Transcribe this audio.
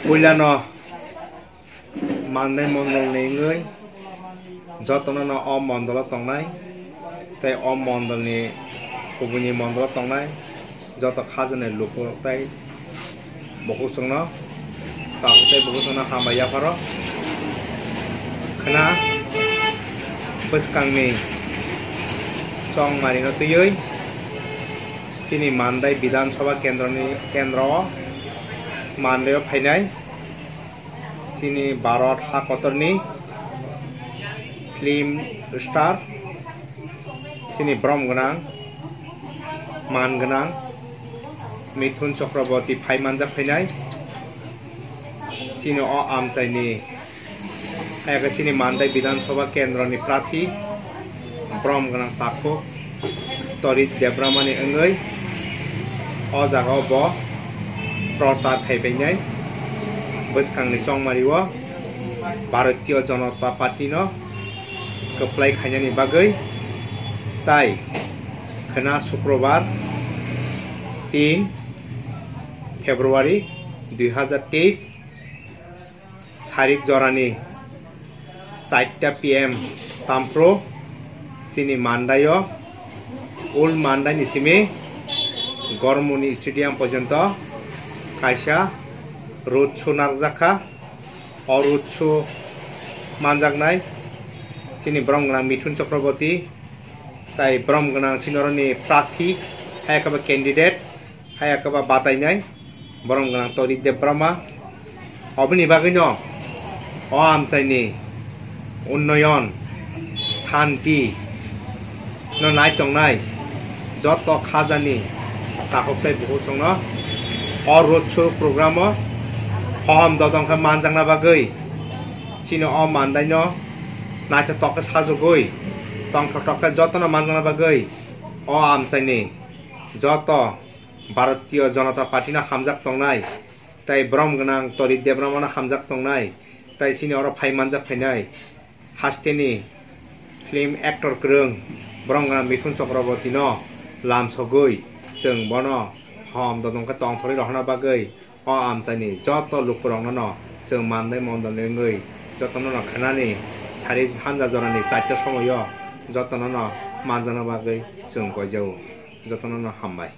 Puilano Mande Mondol Ningui Jotono Om Mondola Tongnai Tay Om Mondol ni Kubuni Mondola Tongnai Joto Kazane Lupo Tay Bokusungno Tay Bokusungno Hamaya Faro Kana Puskangni Song Marino Tuyui Sini Mandai Bidan Soba Kendro Mandeo Painai Sini Barot Hakotorni Film Star Sini Brom Ganang Man Ganang Mithun Chakraborty Paimanjak Painai Sini O Amsaini Eka Sini Mandai Bidan Soba Kendro ni Prati Brom Ganang Tako Torit Debramani Engai O Jaga Bo Prasad Haipenai Buskangni Song Mariwa Bharatiya Janata Party no Keplai Khainani Bagai Tai Khana Shukrobar 3 February 2023 Sarik Jorani 4 PM Tampro Sini Mandayo Old Mandai Nisime Gormoni Stadium Pojonto Kaisha Road Show Narjaka or Road Show Manjagnai Sini Bromganang Mithun Chakraborty Tai Bromganang Sinoroni Prathi Hayakaba candidate Hayakaba Batainai Bromganang Torit Debrama Obini Bagino O Amsaini Unnoyon Santi No Naitongnai Joto Khazani Takoptai Bokusungno Or Road Show Program Om Dodongka Manjangna Bagai Sino O Mandaino Naita Toka Sajogoi Tongka Toka Jotona Manjangna Bagai O Amsaini Joto Bharatiya Janata Party na Hamjak Tongnai Tai Bromganang Torit Debramana Hamjak Tongnai Tai Sini Oro Paimanjak Painai Hasteni Film Actor Krung Bromganang Mithun Chakraborty no Lam Sogoi Sung Bono Om Dodongka Tong Thori Rohna Bagai O Amsaini Joto Lukurong no Sung Mandai Mondol Ningui Joto no Khanani Sari Hanja Jorani Saita Somoyo Joto no Manjana Bagai Sung Gojau Joto no Hambai